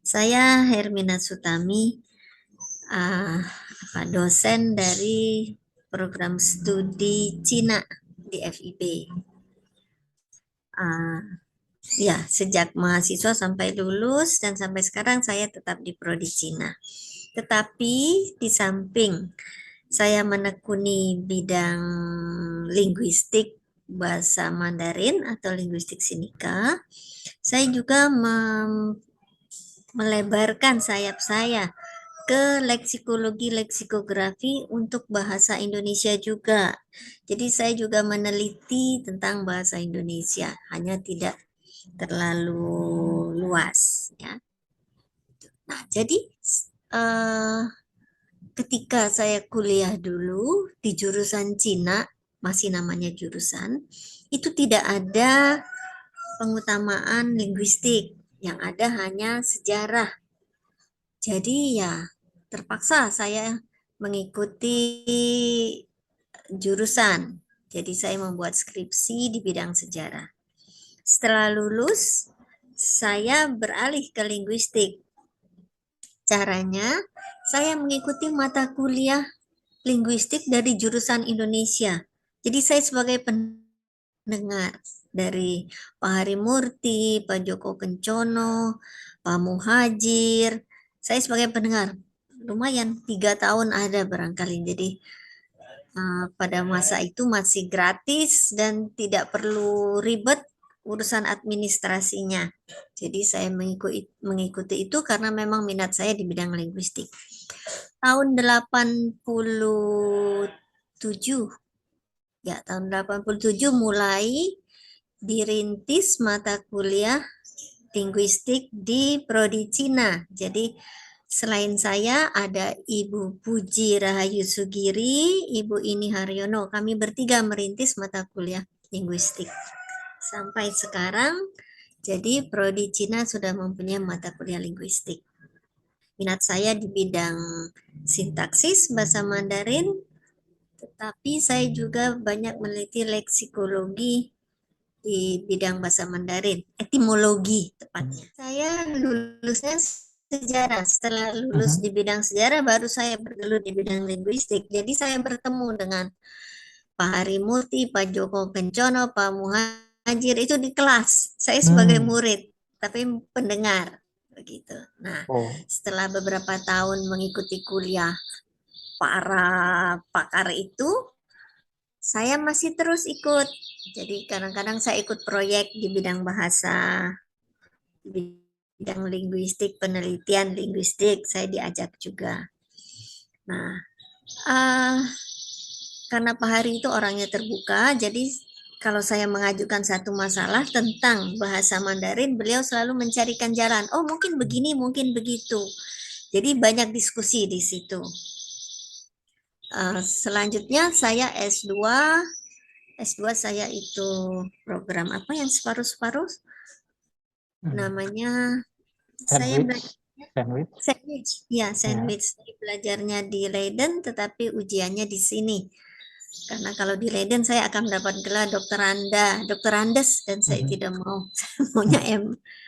Saya Hermina Sutami, dosen dari program studi Cina di FIB. Ya, sejak mahasiswa sampai lulus dan sampai sekarang saya tetap di Prodi Cina. Tetapi di samping saya menekuni bidang linguistik bahasa Mandarin atau linguistik Sinika, saya juga melebarkan sayap saya ke leksikologi leksikografi untuk bahasa Indonesia juga. Jadi saya juga meneliti tentang bahasa Indonesia, hanya tidak terlalu luas ya. Nah, jadi ketika saya kuliah dulu di jurusan Cina, masih namanya jurusan, itu tidak ada pengutamaan linguistik, yang ada hanya sejarah. Jadi ya terpaksa saya mengikuti jurusan. Jadi saya membuat skripsi di bidang sejarah. Setelah lulus, saya beralih ke linguistik. Caranya, saya mengikuti mata kuliah linguistik dari jurusan Indonesia. Jadi saya sebagai pendengar dari Pak Harimurti, Pak Joko Kencono, Pak Muhajir. Saya sebagai pendengar, lumayan 3 tahun ada barangkali. Jadi pada masa itu masih gratis dan tidak perlu ribet urusan administrasinya. Jadi saya mengikuti itu karena memang minat saya di bidang linguistik. Tahun 87, ya tahun 87 mulai dirintis mata kuliah linguistik di Prodi Cina. Jadi selain saya ada Ibu Puji Rahayu Sugiri, Ibu Ini Haryono. Kami bertiga merintis mata kuliah linguistik. Sampai sekarang, jadi Prodi Cina sudah mempunyai mata kuliah linguistik. Minat saya di bidang sintaksis bahasa Mandarin, tetapi saya juga banyak meneliti leksikologi di bidang bahasa Mandarin, etimologi tepatnya. Saya lulusnya sejarah. Setelah lulus di bidang sejarah, baru saya bergelut di bidang linguistik. Jadi saya bertemu dengan Pak Harimurti, Pak Joko Kencono, Pak Muhajir itu di kelas. Saya sebagai murid, tapi pendengar begitu. Nah, setelah beberapa tahun mengikuti kuliah para pakar itu, saya masih terus ikut. Jadi kadang-kadang saya ikut proyek di bidang bahasa, di bidang linguistik, penelitian linguistik, saya diajak juga. Nah, karena Pak Hari itu orangnya terbuka, jadi kalau saya mengajukan satu masalah tentang bahasa Mandarin, beliau selalu mencarikan jalan. Oh, mungkin begini, mungkin begitu. Jadi banyak diskusi di situ. Selanjutnya saya S2. S2 saya itu program apa yang separuh-separuh? Namanya saya belajar sandwich. Ya, sandwich. Saya belajarnya di Leiden, tetapi ujiannya di sini. Karena kalau di Leiden saya akan mendapat gelar dokterandes, dan saya tidak mau, saya maunya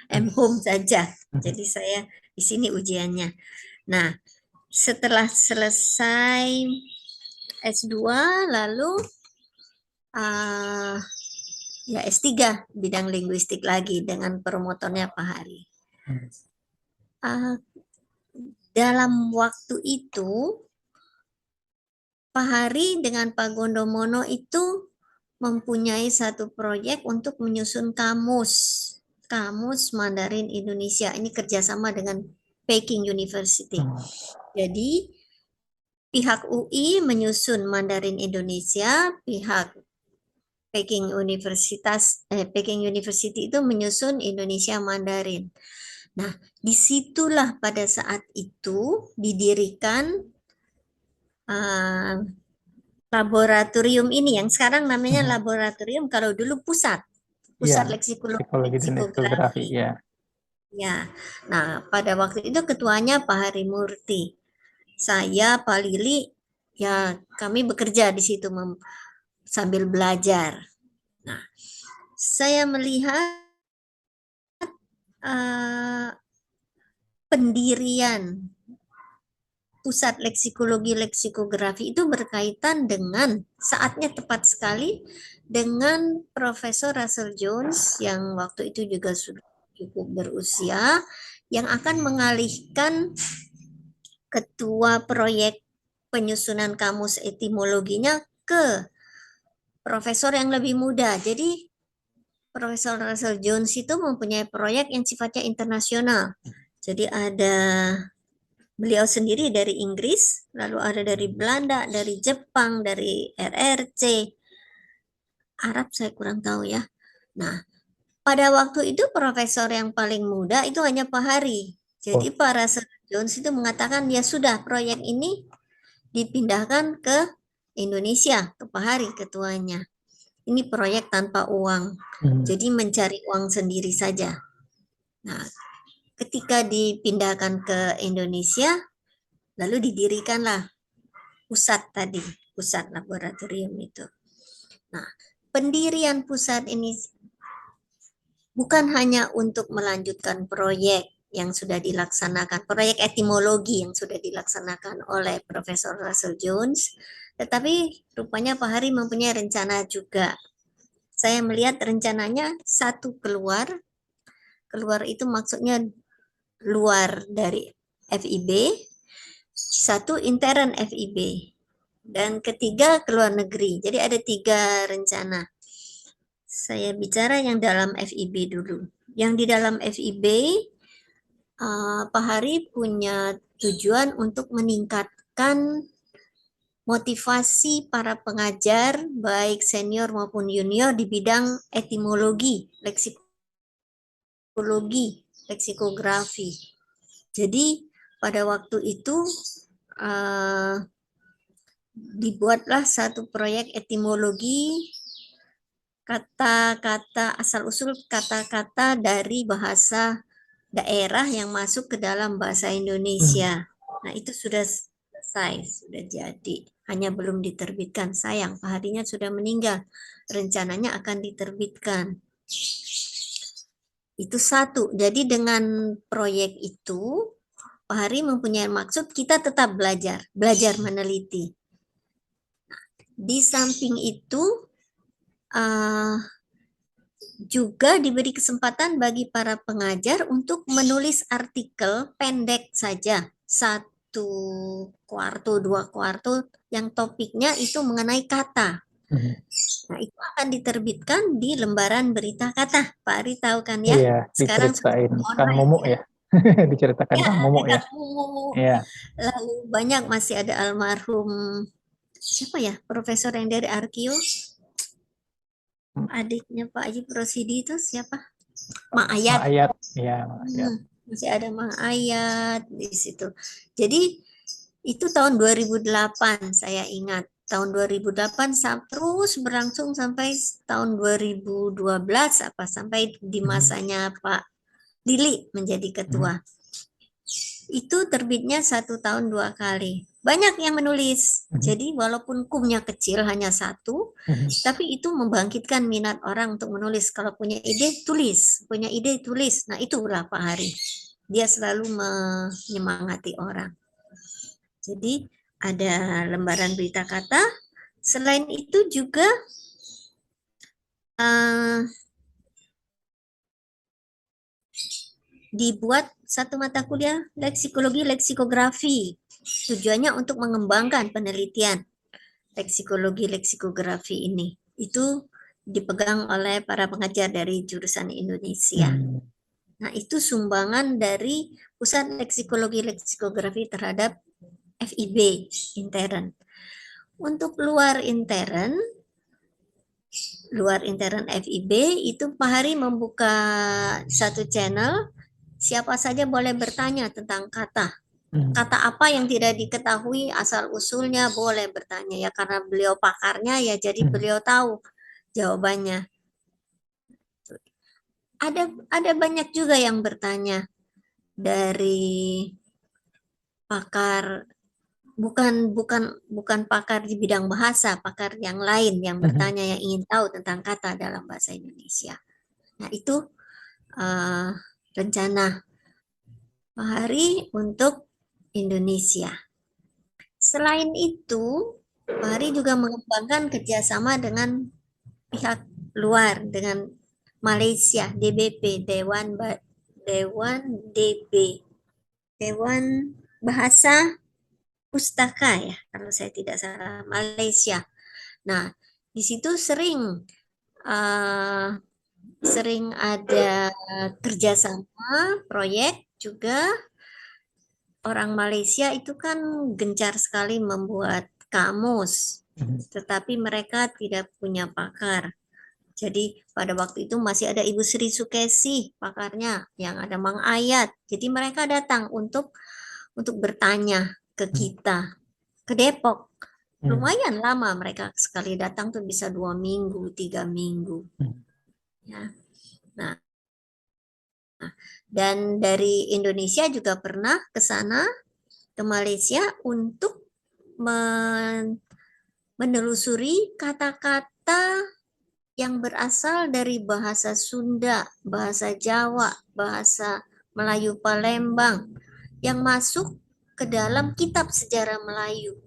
M Home saja. Jadi saya di sini ujiannya. Nah, setelah selesai S2 lalu ya S3 bidang linguistik lagi dengan promotornya Pak Hari. Dalam waktu itu Pak Hari dengan Pak Gondomono itu mempunyai satu proyek untuk menyusun kamus Mandarin Indonesia. Ini kerjasama dengan Peking University. Jadi pihak UI menyusun Mandarin Indonesia, pihak Peking University itu menyusun Indonesia Mandarin. Nah, disitulah pada saat itu didirikan laboratorium ini yang sekarang namanya laboratorium, kalau dulu pusat leksikologi dan leksikografi. Ya, nah pada waktu itu ketuanya Pak Harimurti. Saya, Pak Lili, ya kami bekerja di situ sambil belajar. Nah, saya melihat pendirian pusat leksikologi leksikografi itu berkaitan dengan saatnya tepat sekali dengan Profesor Russell Jones yang waktu itu juga sudah cukup berusia, yang akan mengalihkan ketua proyek penyusunan kamus etimologinya ke profesor yang lebih muda. Jadi Profesor Russell Jones itu mempunyai proyek yang sifatnya internasional. Jadi ada beliau sendiri dari Inggris, lalu ada dari Belanda, dari Jepang, dari RRC, Arab saya kurang tahu ya. Nah, pada waktu itu profesor yang paling muda itu hanya Pak Hari. Jadi Pak Russell Jones itu mengatakan ya sudah proyek ini dipindahkan ke Indonesia, ke Pak Hari ketuanya. Ini proyek tanpa uang, jadi mencari uang sendiri saja. Nah, ketika dipindahkan ke Indonesia, lalu didirikanlah pusat tadi, pusat laboratorium itu. Nah, pendirian pusat ini bukan hanya untuk melanjutkan proyek yang sudah dilaksanakan, proyek etimologi yang sudah dilaksanakan oleh Profesor Russell Jones, tetapi rupanya Pak Hari mempunyai rencana juga. Saya melihat rencananya satu keluar itu maksudnya luar dari FIB, satu intern FIB, dan ketiga keluar negeri. Jadi ada 3 rencana. Saya bicara yang dalam FIB dulu. Yang di dalam FIB, Pak Hari punya tujuan untuk meningkatkan motivasi para pengajar, baik senior maupun junior di bidang etimologi, leksikologi, leksikografi. Jadi pada waktu itu dibuatlah satu proyek etimologi, kata-kata asal-usul kata-kata dari bahasa daerah yang masuk ke dalam bahasa Indonesia. Nah, itu sudah selesai, sudah jadi. Hanya belum diterbitkan. Sayang, Pak Harinya sudah meninggal. Rencananya akan diterbitkan. Itu satu. Jadi dengan proyek itu, Pak Hari mempunyai maksud kita tetap belajar meneliti. Di samping itu, juga diberi kesempatan bagi para pengajar untuk menulis artikel pendek saja, 1 kuarto, 2 kuarto, yang topiknya itu mengenai kata. Nah, itu akan diterbitkan di lembaran berita kata. Pak Ari tahu kan ya? Iya, Sekarang diceritain Kang online Momo ya. ya. Diceritakan Ya, Kang Momo ada ya. Kang Mumu. Iya. Lalu banyak masih ada almarhum siapa ya? Profesor yang dari Arkio. Adiknya Pak Haji Prosidi itu siapa? Mak Ayat. Mak Ayat. Iya, Mak Ayat. Masih ada Mak Ayat di situ. Jadi itu tahun 2008 saya ingat. Tahun 2008 terus berlangsung sampai tahun 2012 sampai di masanya Pak Lili menjadi ketua. Itu terbitnya 1 tahun 2 kali. Banyak yang menulis. Jadi walaupun kumnya kecil hanya 1, tapi itu membangkitkan minat orang untuk menulis. Kalau punya ide tulis, punya ide tulis. Nah, itulah Pak Hari. Dia selalu menyemangati orang. Jadi ada lembaran berita kata. Selain itu juga dibuat satu mata kuliah leksikologi leksikografi. Tujuannya untuk mengembangkan penelitian leksikologi leksikografi ini. Itu dipegang oleh para pengajar dari jurusan Indonesia. Nah, itu sumbangan dari Pusat Leksikologi Leksikografi terhadap FIB intern. Untuk luar intern FIB itu Pak Hari membuka satu channel, siapa saja boleh bertanya tentang kata. Kata apa yang tidak diketahui asal usulnya boleh bertanya ya, karena beliau pakarnya ya, jadi beliau tahu jawabannya. Ada banyak juga yang bertanya dari pakar, bukan pakar di bidang bahasa, pakar yang lain yang bertanya, yang ingin tahu tentang kata dalam bahasa Indonesia. Nah, itu rencana Pak Hari untuk Indonesia. Selain itu, Pak Hari juga mengembangkan kerjasama dengan pihak luar, dengan Malaysia, DBP, Dewan DB, Dewan Bahasa Pustaka ya, kalau saya tidak salah, Malaysia. Nah, di situ uh, sering ada kerjasama proyek juga. Orang Malaysia itu kan gencar sekali membuat kamus, tetapi mereka tidak punya pakar. Jadi pada waktu itu masih ada Ibu Sri Sukesi pakarnya, yang ada Mang Ayat. Jadi mereka datang untuk bertanya ke kita, ke Depok. Lumayan lama mereka sekali datang tuh bisa 2 minggu, 3 minggu. Ya. Nah, dan dari Indonesia juga pernah ke sana, ke Malaysia untuk menelusuri kata-kata yang berasal dari bahasa Sunda, bahasa Jawa, bahasa Melayu Palembang yang masuk ke dalam kitab sejarah Melayu.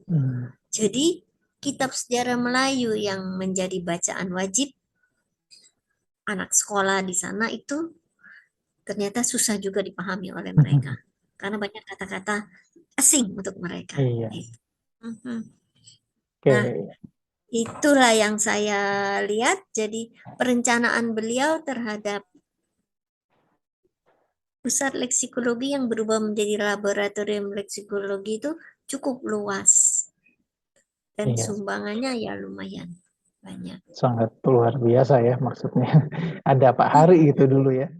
Jadi kitab sejarah Melayu yang menjadi bacaan wajib anak sekolah di sana itu ternyata susah juga dipahami oleh mereka karena banyak kata-kata asing untuk mereka. Iya. Gitu. Nah, Okay. itulah yang saya lihat. Jadi perencanaan beliau terhadap pusat leksikologi yang berubah menjadi laboratorium leksikologi itu cukup luas. Dan Iya. sumbangannya ya lumayan banyak. Sangat luar biasa ya maksudnya. Ada Pak Hari itu dulu ya.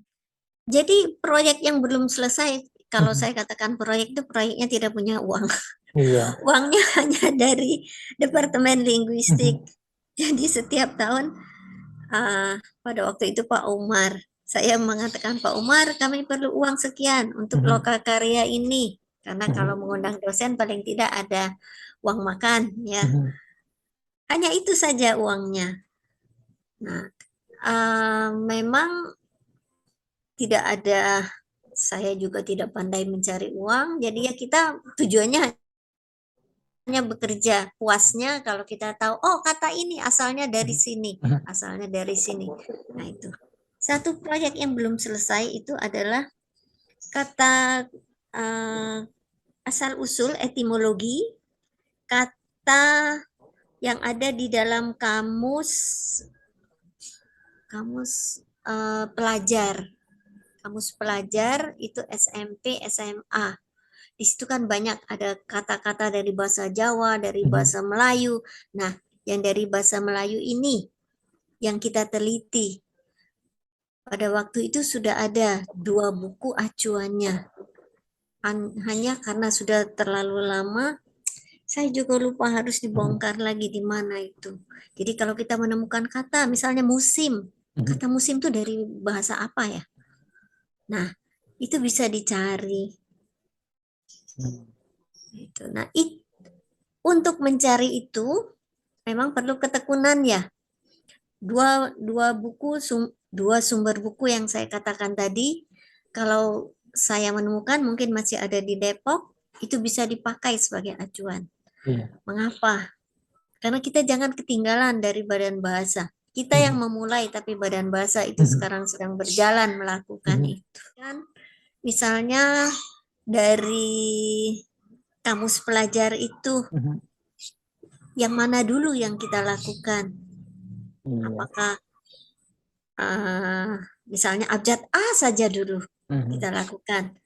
Jadi proyek yang belum selesai, kalau saya katakan proyek itu proyeknya tidak punya uang. Iya. Uangnya hanya dari Departemen Linguistik. Jadi setiap tahun pada waktu itu Pak Umar, saya mengatakan Pak Umar kami perlu uang sekian untuk lokakarya ini. Karena kalau mengundang dosen paling tidak ada uang makan ya. Hanya itu saja uangnya. Nah, memang tidak ada, saya juga tidak pandai mencari uang, jadi ya kita tujuannya hanya bekerja puasnya kalau kita tahu, oh kata ini asalnya dari sini, asalnya dari sini. Nah itu. Satu proyek yang belum selesai itu adalah kata asal-usul etimologi, kata yang ada di dalam kamus pelajar. Kamus pelajar itu SMP, SMA. Di situ kan banyak ada kata-kata dari bahasa Jawa, dari bahasa Melayu. Nah, yang dari bahasa Melayu ini yang kita teliti. Pada waktu itu sudah ada 2 buku acuannya. Hanya karena sudah terlalu lama, saya juga lupa harus dibongkar lagi di mana itu. Jadi kalau kita menemukan kata, misalnya musim, kata musim itu dari bahasa apa ya? Nah, itu bisa dicari. Nah, untuk mencari itu memang perlu ketekunan ya. Dua sumber buku yang saya katakan tadi, kalau saya menemukan mungkin masih ada di Depok, itu bisa dipakai sebagai acuan. Mengapa? Karena kita jangan ketinggalan dari Badan Bahasa. Kita yang memulai, tapi Badan Bahasa itu sekarang sedang berjalan melakukan itu. Kan? Misalnya dari kamus pelajar itu, yang mana dulu yang kita lakukan? Apakah misalnya abjad A saja dulu kita lakukan?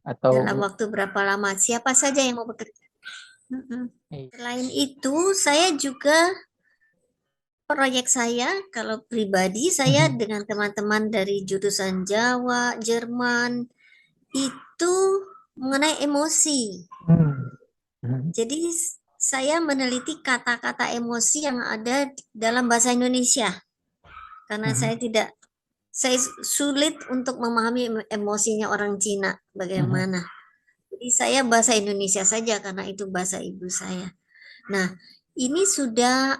Atau dalam waktu berapa lama? Siapa saja yang mau bekerja? Selain itu, saya juga proyek saya, kalau pribadi saya dengan teman-teman dari jurusan Jawa, Jerman, itu mengenai emosi. Jadi saya meneliti kata-kata emosi yang ada dalam bahasa Indonesia. Karena saya sulit untuk memahami emosinya orang Cina bagaimana. Jadi saya bahasa Indonesia saja karena itu bahasa ibu saya. Nah, ini sudah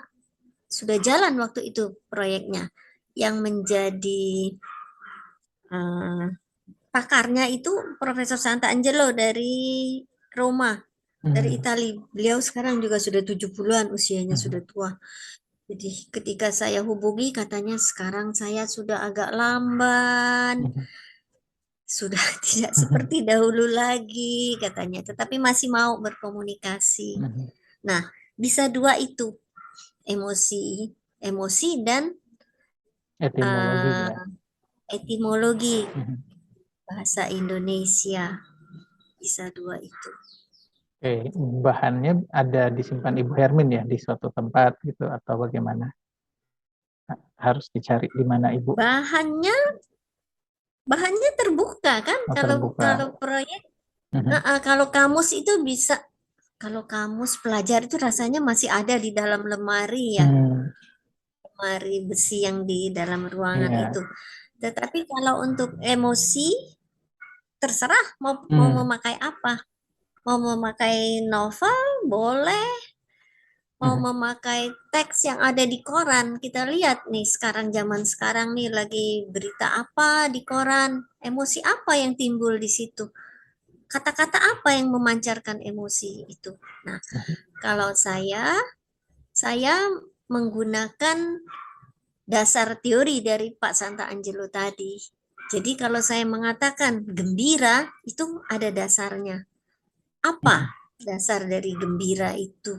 jalan waktu itu proyeknya. Yang menjadi pakarnya itu Profesor Sant'Angelo dari Roma, dari Italia. Beliau sekarang juga sudah 70-an usianya, sudah tua. Jadi ketika saya hubungi katanya sekarang saya sudah agak lamban, sudah tidak seperti dahulu lagi katanya, tetapi masih mau berkomunikasi. Nah, bisa dua itu, emosi dan Etimologi ya. etimologi bahasa Indonesia, bisa dua itu. Oke, bahannya ada disimpan Ibu Hermin ya di suatu tempat gitu atau bagaimana? Harus dicari di mana Ibu? Bahannya terbuka kan, Oh, kalau terbuka. proyek, kalau kamus itu bisa, kalau kamus pelajar itu rasanya masih ada di dalam lemari ya, lemari besi yang di dalam ruangan Iya. itu. Tetapi kalau untuk emosi, terserah mau memakai apa. Mau memakai novel, boleh. Mau memakai teks yang ada di koran. Kita lihat nih sekarang, zaman sekarang nih lagi berita apa di koran. Emosi apa yang timbul di situ. Kata-kata apa yang memancarkan emosi itu. Nah, kalau saya menggunakan dasar teori dari Pak Sant'Angelo tadi. Jadi kalau saya mengatakan gembira, itu ada dasarnya. Apa dasar dari gembira itu?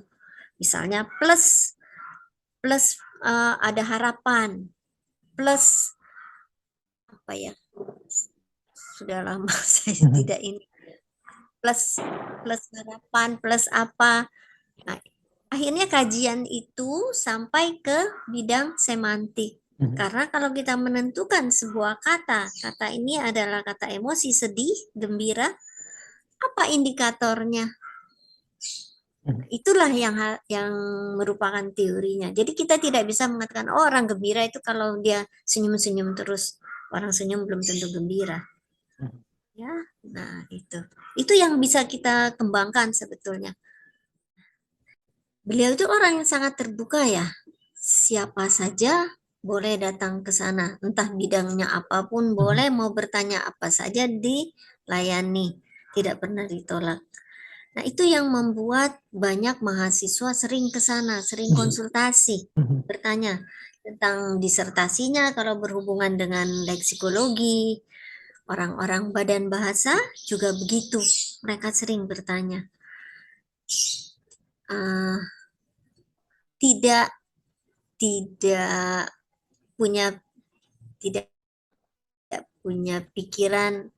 Misalnya plus ada harapan, plus apa ya? Sudah lama saya tidak ini. Plus harapan, plus apa? Nah, akhirnya kajian itu sampai ke bidang semantik. Karena kalau kita menentukan sebuah kata ini adalah kata emosi, sedih, gembira, apa indikatornya? Itulah yang merupakan teorinya. Jadi kita tidak bisa mengatakan orang gembira itu kalau dia senyum-senyum terus. Orang senyum belum tentu gembira. Ya, nah itu. Itu yang bisa kita kembangkan sebetulnya. Beliau itu orang yang sangat terbuka ya. Siapa saja boleh datang ke sana. Entah bidangnya apapun boleh, mau bertanya apa saja dilayani. Tidak pernah ditolak. Nah, itu yang membuat banyak mahasiswa sering ke sana, sering konsultasi, bertanya tentang disertasinya kalau berhubungan dengan leksikologi. Orang-orang badan bahasa juga begitu, mereka sering bertanya. Tidak punya tidak punya pikiran,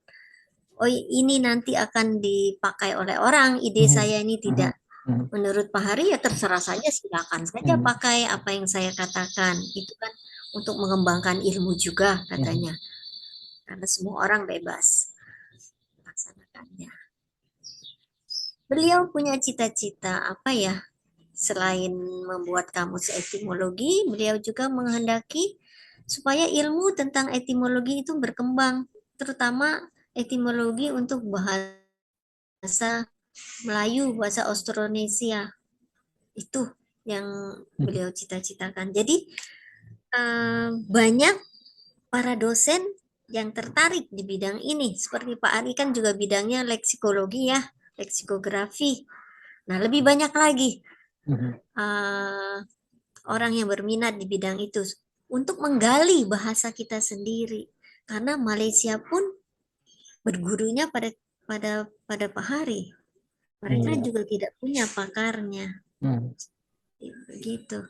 oh ini nanti akan dipakai oleh orang, ide saya ini tidak. Menurut Pak Hari ya terserah saja, silakan saja pakai apa yang saya katakan. Itu kan untuk mengembangkan ilmu juga katanya. Karena semua orang bebas melaksanakannya. Beliau punya cita-cita apa ya? Selain membuat kamus etimologi, beliau juga menghendaki supaya ilmu tentang etimologi itu berkembang, terutama etimologi untuk bahasa Melayu, bahasa Austronesia. Itu yang beliau cita-citakan. Jadi banyak para dosen yang tertarik di bidang ini. Seperti Pak Ari kan juga bidangnya leksikologi ya, leksikografi. Nah, lebih banyak lagi orang yang berminat di bidang itu untuk menggali bahasa kita sendiri. Karena Malaysia pun bergurunya pada Pak Hari. Mereka juga tidak punya pakarnya. Begitu.